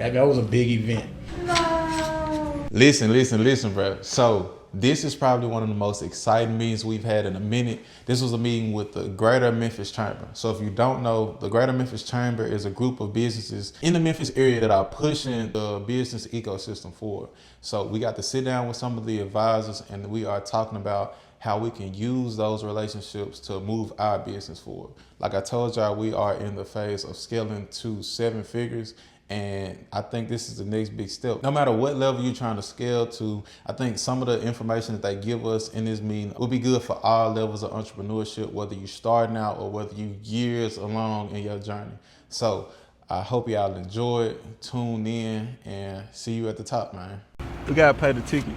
That was a big event. No. Listen, bro. So this is probably one of the most exciting meetings we've had in a minute. This was a meeting with the Greater Memphis Chamber. So if you don't know, the Greater Memphis Chamber is a group of businesses in the Memphis area that are pushing the business ecosystem forward. So we got to sit down with some of the advisors and we are talking about how we can use those relationships to move our business forward. Like I told y'all, we are in the phase of scaling to 7 figures. And I think this is the next big step. No matter what level you're trying to scale to, I think some of the information that they give us in this meeting will be good for all levels of entrepreneurship, whether you're starting out or whether you're years along in your journey. So I hope y'all enjoy it, tune in, and see you at the top, man. We gotta pay the ticket.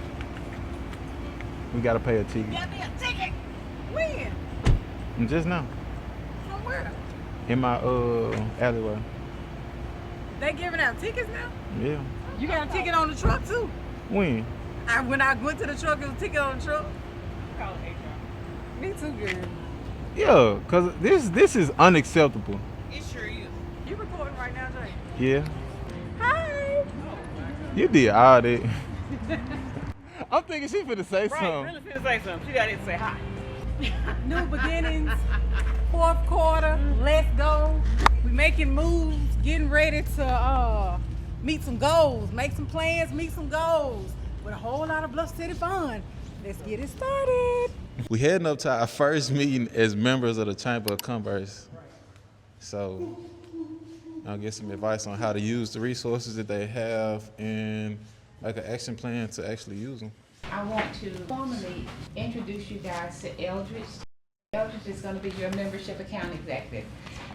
We gotta pay a ticket. You got me a ticket? When? And just now. From where? In my alleyway. They giving out tickets now? Yeah. You got a ticket on the truck too? When? When I went to the truck, it was a ticket on the truck. Call it HR. Me too, girl. Yeah, cause this is unacceptable. It sure is. You recording right now, Jay? Yeah. Hi. You did all that. I'm thinking she finna say Right, something. really finna say something. She got to say hi. New beginnings, 4th quarter, let's go. We making moves, getting ready to meet some goals, make some plans, meet some goals with a whole lot of Bluff City fun. Let's get it started. We heading up to our first meeting as members of the Chamber of Commerce. So I'll get some advice on how to use the resources that they have and make an action plan to actually use them. I want to formally introduce you guys to Eldridge. Eldridge is going to be your membership account executive.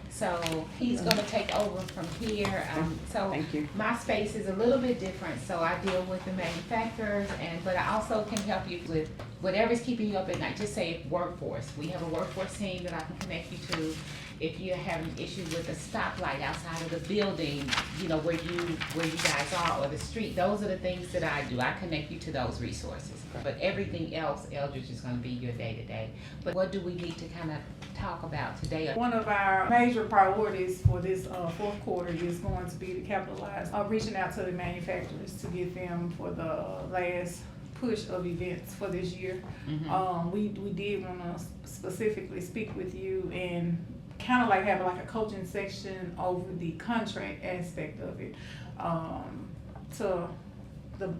So he's going to take over from here. Thank you. My space is a little bit different, so I deal with the manufacturers, but I also can help you with whatever's keeping you up at night. Just say workforce. We have a workforce team that I can connect you to. If you're having an issue with a stoplight outside of the building, you know, where you guys are, or the street, those are the things that I do. I connect you to those resources. But everything else, Eldridge is going to be your day-to-day. But what do we need to kind of talk about today? One of our major priorities for this 4th quarter is going to be to capitalize reaching out to the manufacturers to get them for the last push of events for this year. Mm-hmm. We did want to specifically speak with you and kind of like have like a coaching section over the contract aspect of it, to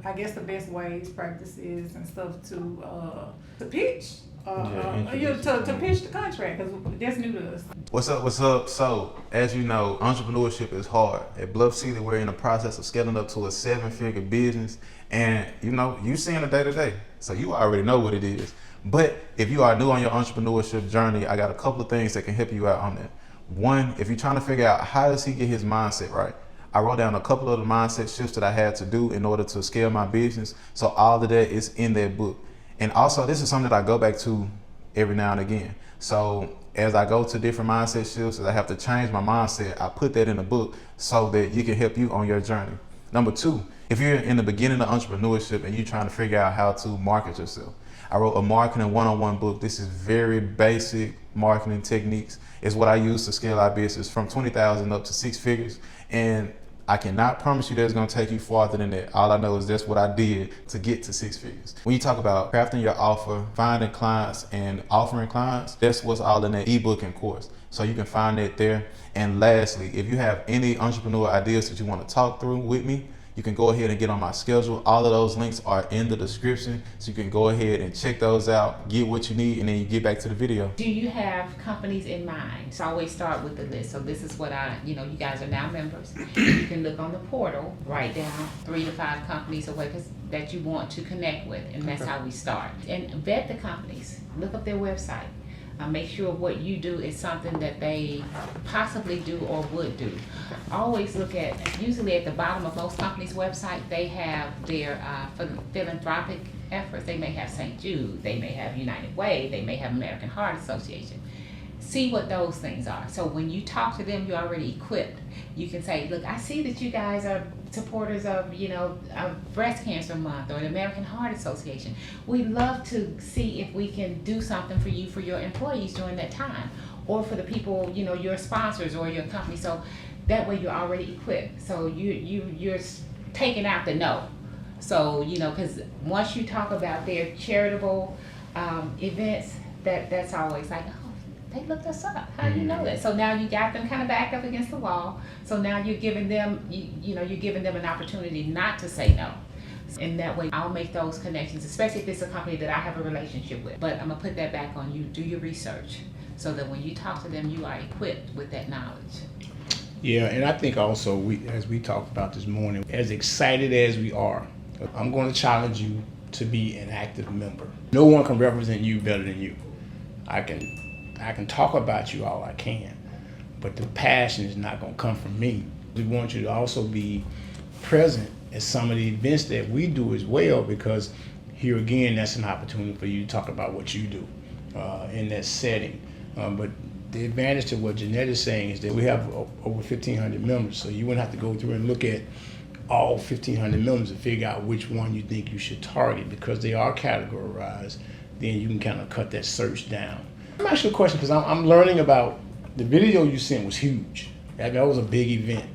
I guess the best ways, practices, and stuff to pitch. To pitch the contract, because that's new to us. What's up? So, as you know, entrepreneurship is hard. At Bluff City, we're in the process of scaling up to a 7-figure business. And, you know, you seeing it day to day. So you already know what it is. But if you are new on your entrepreneurship journey, I got a couple of things that can help you out on that. One, if you're trying to figure out how does he get his mindset right, I wrote down a couple of the mindset shifts that I had to do in order to scale my business. So all of that is in that book. And also, this is something that I go back to every now and again. So as I go to different mindset shifts, as I have to change my mindset, I put that in a book so that you can help you on your journey. Number 2, if you're in the beginning of entrepreneurship and you're trying to figure out how to market yourself, I wrote a marketing 101 book. This is very basic marketing techniques. It's what I use to scale our business from 20,000 up to 6 figures. And I cannot promise you that it's going to take you farther than that. All I know is that's what I did to get to 6 figures. When you talk about crafting your offer, finding clients, and offering clients, that's what's all in that ebook and course. So you can find it there. And lastly, if you have any entrepreneur ideas that you want to talk through with me, you can go ahead and get on my schedule. All of those links are in the description, so you can go ahead and check those out, get what you need, and then you get back to the video. Do you have companies in mind? So I always start with the list. So this is what you guys are now members. You can look on the portal, write down 3 to 5 companies or what that you want to connect with, and that's how we start. And vet the companies. Look up their website. Make sure what you do is something that they possibly do or would do. Always look at, usually at the bottom of most companies' website, they have their philanthropic efforts. They may have St. Jude, they may have United Way, they may have American Heart Association. See what those things are. So when you talk to them, you're already equipped. You can say, look, I see that you guys are supporters of, of Breast Cancer Month or the American Heart Association. We'd love to see if we can do something for you, for your employees during that time, or for the people, your sponsors or your company. So that way you're already equipped. So you're taking out the no. So, you know, because once you talk about their charitable events, that's always like, oh, they looked us up. How do you know that? So now you got them kind of backed up against the wall. So now you're giving them, you're giving them an opportunity not to say no. And that way I'll make those connections, especially if it's a company that I have a relationship with. But I'm gonna put that back on you. Do your research so that when you talk to them, you are equipped with that knowledge. Yeah, and I think also, as we talked about this morning, as excited as we are, I'm going to challenge you to be an active member. No one can represent you better than you. I can talk about you all I can, but the passion is not going to come from me. We want you to also be present at some of the events that we do as well, because here again, that's an opportunity for you to talk about what you do in that setting. But the advantage to what Jeanette is saying is that we have over 1,500 members, so you wouldn't have to go through and look at all 1,500 members and figure out which one you think you should target, because they are categorized. Then you can kind of cut that search down. I'm asking you a question because I'm learning about the video you sent was huge. That was a big event.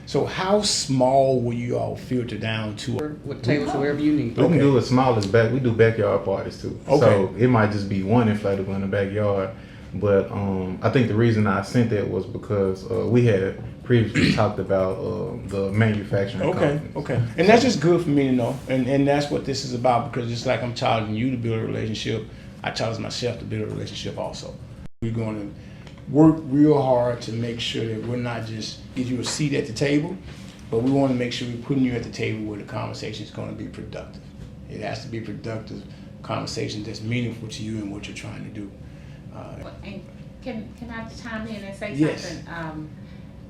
So how small will you all filter down to? With tables wherever you need. We can do as small as we do backyard parties too. Okay. So it might just be one inflatable in the backyard. But I think the reason I sent that was because we had previously talked about the manufacturing companies. Okay. And that's just good for me to know. And that's what this is about, because just like I'm challenging you to build a relationship, I challenge myself to build a relationship also. We're going to work real hard to make sure that we're not just give you a seat at the table, but we want to make sure we're putting you at the table where the conversation is going to be productive. It has to be productive conversation that's meaningful to you and what you're trying to do. And can I chime in and say Yes. something?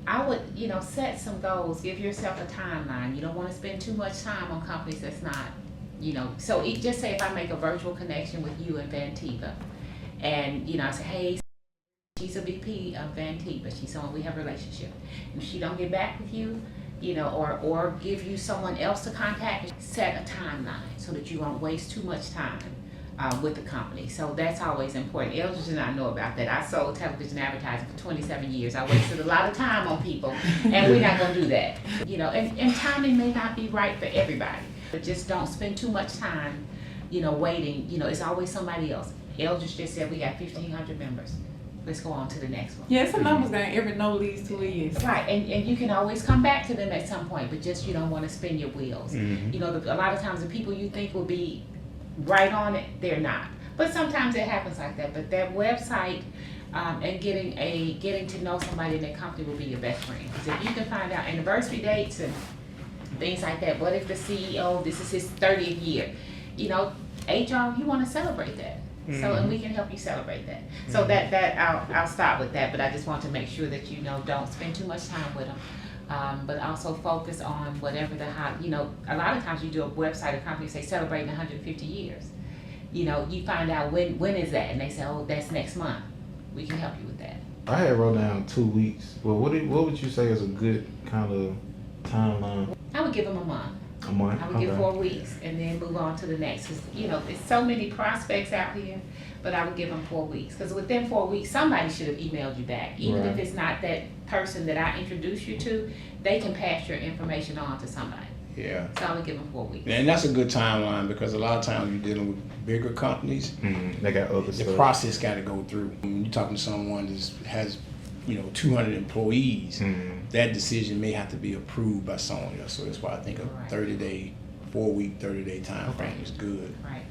I would, set some goals. Give yourself a timeline. You don't want to spend too much time on companies that's not, So just say if I make a virtual connection with you in Vantiva, and I say, hey, she's a VP of Vantiva. She's someone we have a relationship. If she don't get back with you, or give you someone else to contact, set a timeline so that you won't waste too much time with the company. So that's always important. Eldridge and I know about that. I sold television advertising for 27 years. I wasted a lot of time on people, and we're not gonna do that. And timing may not be right for everybody, but just don't spend too much time, waiting. It's always somebody else. Eldridge just said we got 1,500 members. Let's go on to the next one. Yeah, it's a numbers game. Every no leads to a yes. Right, and you can always come back to them at some point, but just you don't want to spin your wheels. Mm-hmm. A lot of times the people you think will be right on it, they're not. But sometimes it happens like that. But that website and getting to know somebody in that company will be your best friend. Because if you can find out anniversary dates and things like that, what if the CEO, this is his 30th year? HR, you want to celebrate that. Mm-hmm. So, and we can help you celebrate that. So that I'll start with that, but I just want to make sure that don't spend too much time with them. But also focus on whatever the hot, a lot of times you do a website, a company say celebrating 150 years. You find out when is that, and they say, oh, that's next month. We can help you with that. I had wrote down 2 weeks. Well, what would you say is a good kind of timeline? I would give them a month. A month? I would give 4 weeks and then move on to the next. 'Cause, there's so many prospects out here, but I would give them 4 weeks. Because within 4 weeks, somebody should have emailed you back. Even if it's not that person that I introduced you to, they can pass your information on to somebody. Yeah. So I would give them 4 weeks. And that's a good timeline, because a lot of times you're dealing with bigger companies. Mm-hmm. They got other The stuff. process got to go through. When you're talking to someone that has 200 employees, that decision may have to be approved by someone else. So that's why I think a 30-day, 4-week, 30-day time frame is good. Right.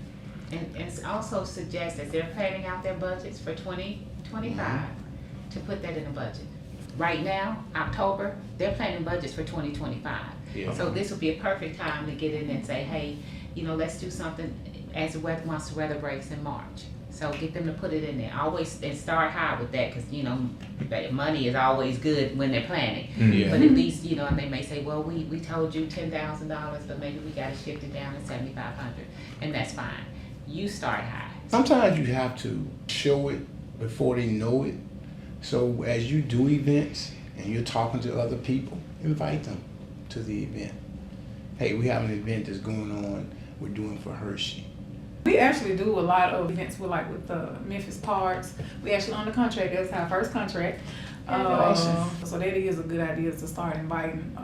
And it's also suggests as they're planning out their budgets for 2025 to put that in a budget. Right now, October, they're planning budgets for 2025. Yeah. So this would be a perfect time to get in and say, hey, let's do something once the weather breaks in March. So get them to put it in there. Always, and start high with that, because money is always good when they're planning. Yeah. But at least and they may say, well, we told you $10,000, but maybe we got to shift it down to $7,500, and that's fine. You start high. Sometimes you have to show it before they know it. So as you do events and you're talking to other people, invite them to the event. Hey, we have an event that's going on. We're doing for Hershey. We actually do a lot of events with the Memphis Parks. We actually on the contract. That's our first contract. So that is a good idea to start inviting.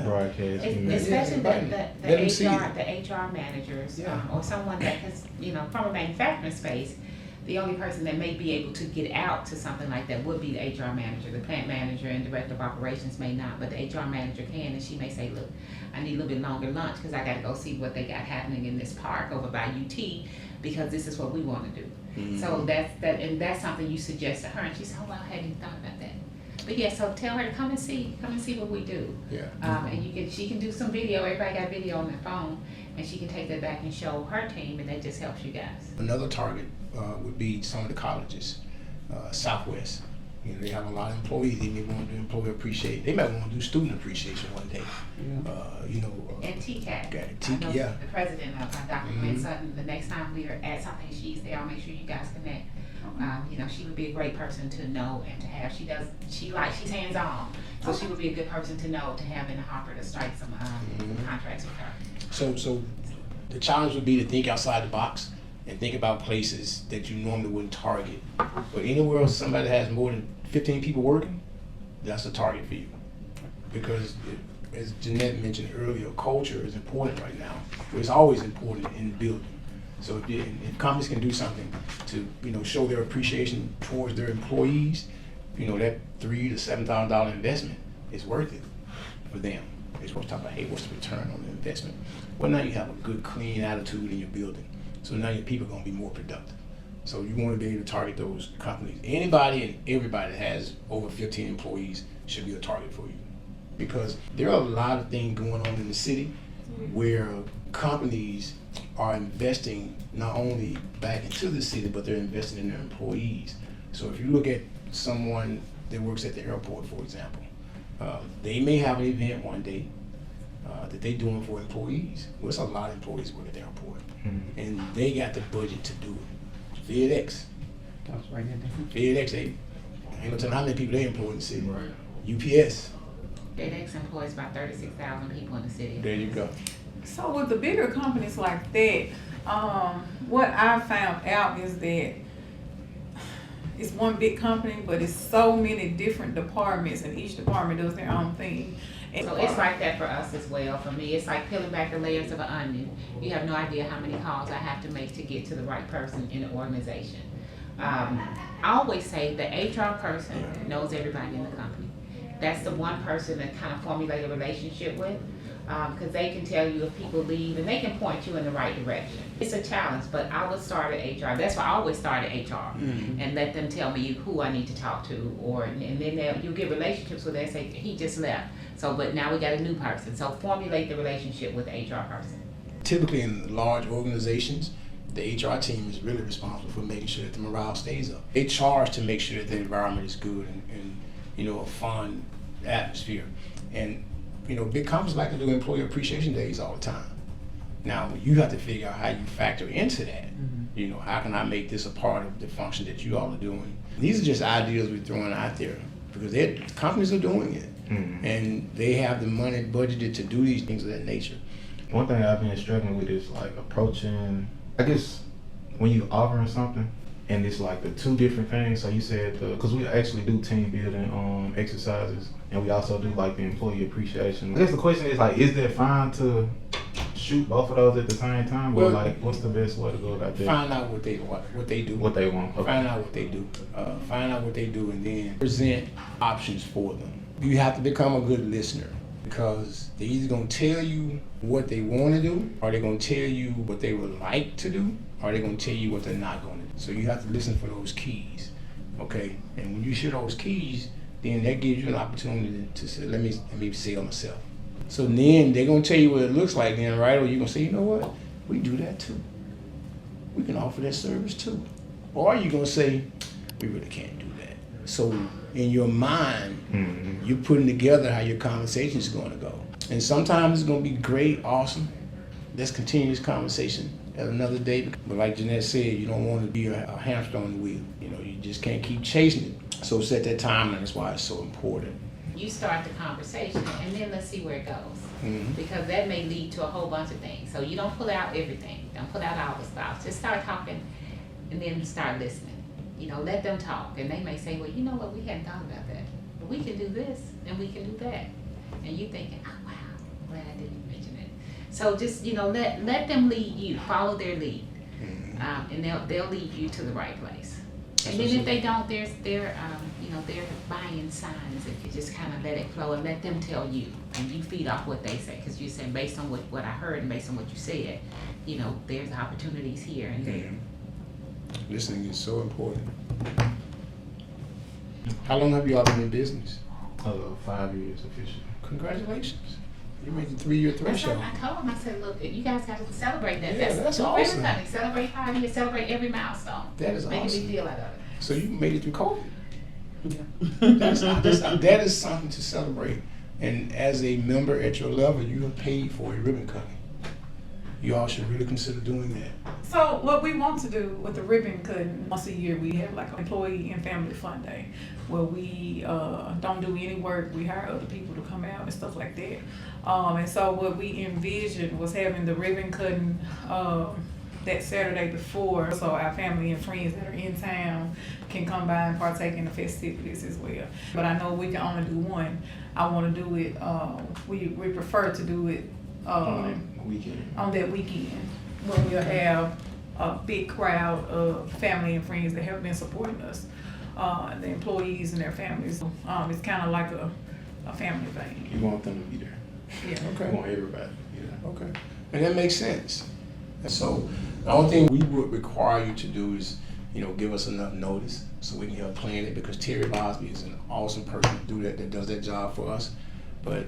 Broadcast. Especially Let them see it. the HR managers, Yeah. or someone that has, from a manufacturing space, the only person that may be able to get out to something like that would be the HR manager. The plant manager and director of operations may not, but the HR manager can, and she may say, look, I need a little bit longer lunch because I got to go see what they got happening in this park over by UT because this is what we want to do. Mm-hmm. So that's something you suggest to her, and she said, oh, well, I hadn't even thought about that. But yeah, so tell her to come and see what we do. Yeah. And she can do some video. Everybody got video on their phone, and she can take that back and show her team, and that just helps you guys. Another target would be some of the colleges, Southwest. They have a lot of employees. They may want to do employee appreciation. They might want to do student appreciation one day. And TCAT. I know yeah. The president of Dr. Gwen Sutton, the next time we are at something, she's there. I'll make sure you guys connect. She would be a great person to know and to have. She's hands-on, so she would be a good person to know to have in the hopper to strike some contracts with her. So the challenge would be to think outside the box and think about places that you normally wouldn't target. But anywhere else somebody has more than 15 people working, that's a target for you. Because as Jeanette mentioned earlier, culture is important right now. It's always important in the building. So if companies can do something to show their appreciation towards their employees, that $3,000 to $7,000 investment is worth it for them. They're supposed to talk about, hey, what's the return on the investment? Well, now you have a good, clean attitude in your building. So now your people are going to be more productive. So you want to be able to target those companies. Anybody and everybody that has over 15 employees should be a target for you. Because there are a lot of things going on in the city where companies are investing not only back into the city, but they're investing in their employees. So if you look at someone that works at the airport, for example, they may have an event one day that they're doing for employees. Well, it's a lot of employees work at the airport. Mm-hmm. And they got the budget to do it. FedEx. That's right there. FedEx, they ain't gonna tell how many people they employ in the city. Right. UPS. FedEx employs about 36,000 people in the city. There you go. So with the bigger companies like that, what I found out is that it's one big company, but it's so many different departments, and each department does their own thing. And so it's like that for us as well. For me, it's like peeling back the layers of an onion. You have no idea how many calls I have to make to get to the right person in the organization. I always say the HR person knows everybody in the company. That's the one person that kind of formulate a relationship with, because they can tell you if people leave, and they can point you in the right direction. It's a challenge, but I would start at HR. That's why I always start at HR, and let them tell me who I need to talk to, and then you'll get relationships with them. Say he just left, but now we got a new person. So formulate the relationship with the HR person. Typically in large organizations, the HR team is really responsible for making sure that the morale stays up. They charge to make sure that the environment is good and a fun atmosphere. And big companies like to do employee appreciation days all the time. Now you have to figure out how you factor into that. Mm-hmm. How can I make this a part of the function that you all are doing? These are just ideas we're throwing out there because companies are doing it. Mm-hmm. And they have the money budgeted to do these things of that nature. One thing I've been struggling with is like approaching, I guess when you offering something and it's like the two different things. So you said, because we actually do team building exercises, and we also do like the employee appreciation. I guess the question is like, is that fine to shoot both of those at the same time? Well, or like, what's the best way to go about that? Find out what they do. What they want. Okay. Find out what they do. Find out what they do, and then present options for them. You have to become a good listener, because they're either going to tell you what they want to do, or they're going to tell you what they would like to do, or they're going to tell you what they're not going to do. So you have to listen for those keys, okay? And when you hear those keys, then that gives you an opportunity to say, let me sell myself. So then they're going to tell you what it looks like then, right? Or you're going to say, you know what? We do that too. We can offer that service too. Or you're going to say, we really can't do that. So in your mind, you're putting together how your conversation is going to go. And sometimes it's going to be great, awesome. Let's continue this conversation at another day. But like Jeanette said, you don't want to be a hamster on the wheel. You just can't keep chasing it. So set that time, and that's why it's so important. You start the conversation, and then let's see where it goes. Because that may lead to a whole bunch of things. So you don't pull out everything. Don't pull out all the stuff. Just start talking, and then start listening. You know, let them talk, and they may say, well, you know what, we hadn't thought about that, but we can do this and we can do that, and you thinking, oh wow, I'm glad I didn't mention it. So just, you know, let them lead you, follow their lead, and they'll lead you to the right place. And then if they don't, there's you know, their buying signs. If you just kind of let it flow and let them tell you, and you feed off what they say, because you said based on what I heard and based on what you said, you know, there's opportunities here and there. Listening is so important. How long have you all been in business? 5 years officially. Congratulations. You made the 3-year That's threshold. what I told them. I said, look, you guys got to celebrate that. Yeah, that's do awesome. everything. Celebrate 5 years. Celebrate every milestone. That is Make awesome. a big deal out of it. So you made it through COVID. That is something to celebrate. And as a member at your level, you have paid for a ribbon cutting. You all should really consider doing that. So what we want to do with the ribbon cutting, once a year we have like an employee and family fun day where we don't do any work. We hire other people to come out and stuff like that. And so what we envisioned was having the ribbon cutting that Saturday before, so our family and friends that are in town can come by and partake in the festivities as well. But I know we can only do one. I want to do it, we prefer to do it Weekend. on that weekend when we'll have a big crowd of family and friends that have been supporting us, the employees and their families. It's kind of like a family thing. You want them to be there. Yeah. You Okay. want everybody. Yeah. Okay. And that makes sense. And so the only thing we would require you to do is, you know, give us enough notice so we can help plan it, because Terry Bosby is an awesome person to do that does that job for us. But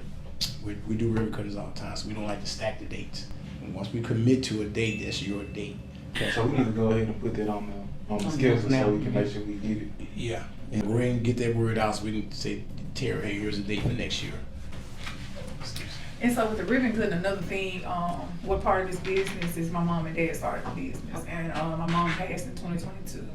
we do ribbon cuttings all the time, so we don't like to stack the dates. And once we commit to a date, that's your date. So we need to go ahead and put that on the schedule so we can make sure we get it. Yeah. And we're going to get that word out so we can say, Terry, hey, here's a date for next year. And so with the ribbon cutting, another thing, what part of this business is my mom and dad started the business, and my mom passed in 2022,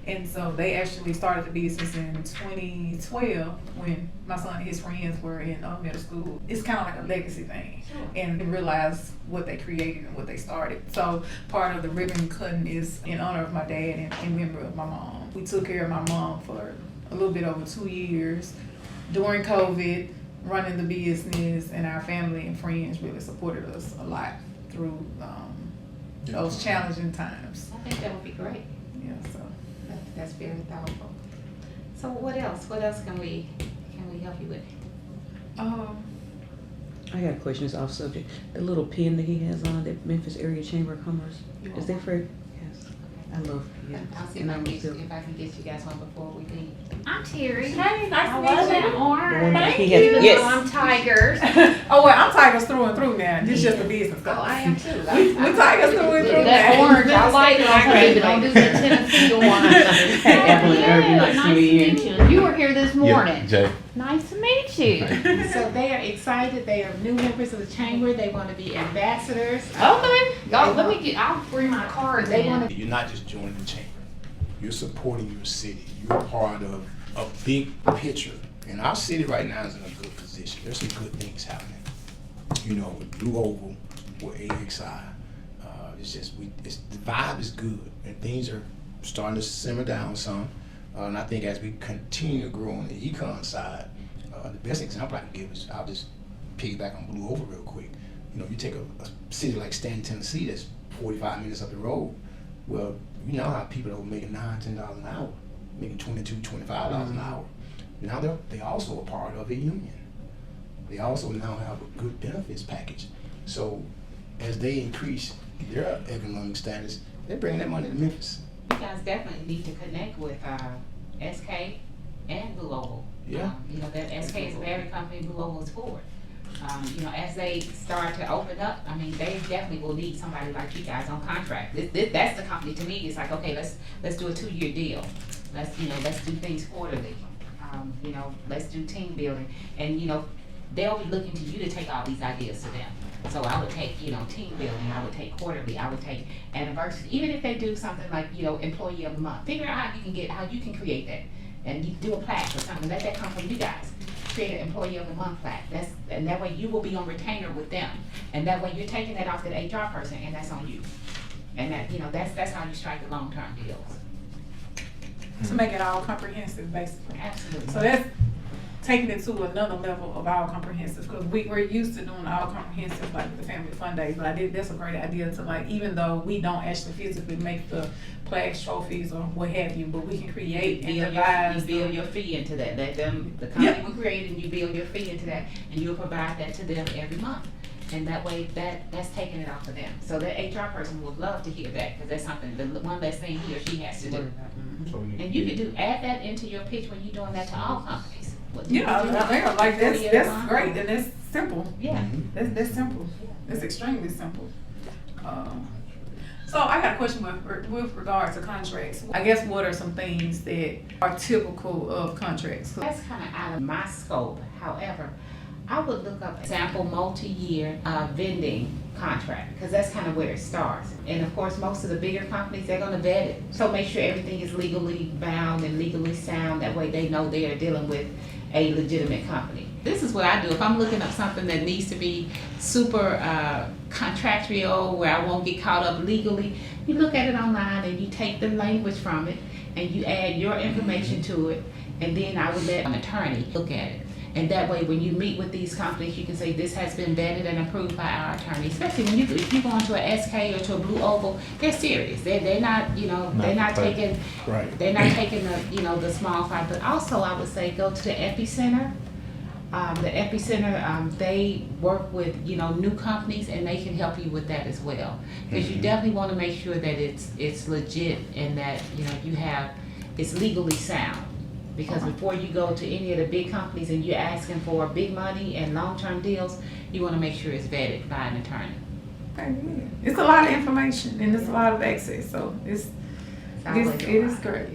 and so they actually started the business in 2012 when my son and his friends were in middle school. It's kind of like a legacy thing, and they realized what they created and what they started. So part of the ribbon cutting is in honor of my dad and in memory of my mom. We took care of my mom for a little bit over 2 years during COVID, running the business, and our family and friends really supported us a lot through those challenging times. I think that would be great. Yeah, so That's very thoughtful. So what else? What else can we help you with? I got a question, it's off subject. The little pin that he has on, that Memphis Area Chamber of Commerce, is that for, yes, I love pins. I'll see And if I'm I can get you guys one before we leave. I'm Terry. hey, nice I to love meet that you. orange. Thank Thank you. you. Yes. I'm Tigers. Oh well, I'm Tigers through and through now. This is just a business Oh, stuff. I am too. We Tigers through and through That now. orange, I like it. I don't do the Tennessee orange. Hey, Evelyn Irving, nice to Nice to meet meet you. you. You were here this morning. Jay. Nice to meet you. So they are excited. They are new members of the chamber. They want to be ambassadors. Okay. Y'all, I'll bring my cards They in. want to. You're not just joining the chamber. You're supporting your city. You're part of a big picture. And our city right now is in a good position. There's some good things happening. You know, with Blue Oval, with AXI. It's just, the vibe is good. And things are starting to simmer down some. And I think as we continue to grow on the econ side, the best example I can give is, I'll just piggyback on Blue Oval real quick. You know, you take a city like Stanton, Tennessee, that's 45 minutes up the road. Well, you know how people that were making $9, $10 an hour, making $22, $25 an hour. Now they also a part of a union. They also now have a good benefits package. So as they increase their economic status, they bring that money to Memphis. You guys definitely need to connect with SK and Blue Oval. Yeah. You know, that SK is a very company, Blue Oval is forward. You know, as they start to open up, I mean, they definitely will need somebody like you guys on contract. That's the company to me. It's like, okay, let's do a 2-year deal. Let's do things quarterly. You know, let's do team building, and you know, they'll be looking to you to take all these ideas to them. So I would take, you know, team building. I would take quarterly. I would take anniversary. Even if they do something like, you know, employee of the month, figure out how you can create that, and you do a plaque or something. Let that come from you guys. Create an employee of the month plaque. And that way you will be on retainer with them, and that way you're taking that off to the HR person, and that's on you. And that, you know, that's how you strike the long-term deals. to make it all comprehensive, basically. Absolutely. So that's taking it to another level of all comprehensive, because we're used to doing all comprehensive like the family fun days, but that's a great idea to, like, even though we don't actually physically make the plaques, trophies, or what have you, but we can create and You devise. build your fee into that. Let them, the company will create, and you build your fee into that, and you'll provide that to them every month. And that way, that's taking it off of them. So that HR person would love to hear that, because that's something, the one less thing he or she has to do. And you can add that into your pitch when you're doing that to all companies. Yeah, like that's great, and that's simple. Yeah. That's simple. That's extremely simple. So I got a question with regard to contracts. I guess what are some things that are typical of contracts? That's kind of out of my scope. However, I would look up sample multi-year vending contract, because that's kind of where it starts. And of course, most of the bigger companies, they're going to vet it. So make sure everything is legally bound and legally sound. That way they know they are dealing with a legitimate company. This is what I do. If I'm looking up something that needs to be super contractual, where I won't get caught up legally, you look at it online and you take the language from it and you add your information to it, and then I would let an attorney look at it. And that way, when you meet with these companies, you can say this has been vetted and approved by our attorney. Especially when if you go into a SK or to a Blue Oval, they're serious. They're not, they're not taking, Right. they're not taking the, the small fry. But also, I would say go to the Epicenter. The Epicenter, they work with new companies, and they can help you with that as well. Because you definitely want to make sure that it's legit, and that it's legally sound. Because before you go to any of the big companies and you're asking for big money and long-term deals, you want to make sure it's vetted by an attorney. Okay, yeah. It's a lot of information and it's a lot of access, so it is great.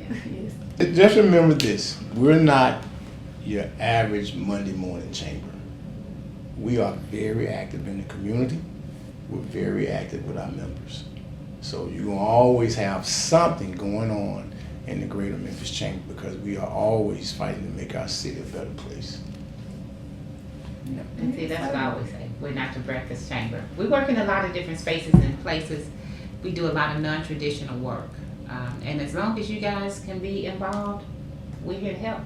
Yes. Just remember this: we're not your average Monday morning chamber. We are very active in the community. We're very active with our members. So you're gonna always have something going on in the Greater Memphis Chamber, because we are always fighting to make our city a better place. And see, that's what I always say. We're not your breakfast chamber. We work in a lot of different spaces and places. We do a lot of non-traditional work. And as long as you guys can be involved, we're here to help.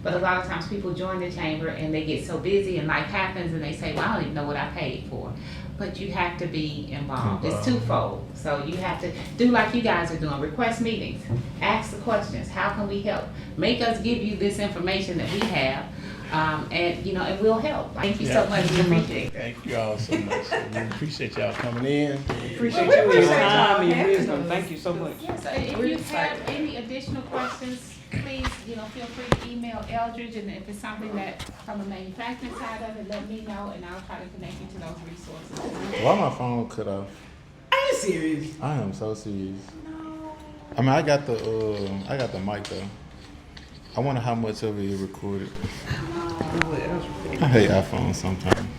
But a lot of times people join the chamber and they get so busy and life happens and they say, well, I don't even know what I paid for. But you have to be involved. It's twofold. So you have to do like you guys are doing, request meetings, ask the questions, how can we help? Make us give you this information that we have, and we'll help. Thank you so much, we appreciate it. Thank you all so much. We appreciate y'all coming in. Appreciate your time and your wisdom. Thank you so much. Yes, if you have any additional questions, please, feel free to email Eldridge, and if it's something that from a manufacturing side of it, let me know, and I'll try to connect you to those resources. Why my phone cut off? Are you serious? I am so serious. No. I mean, I got the mic though. I wonder how much of it is recorded. I hate iPhones sometimes.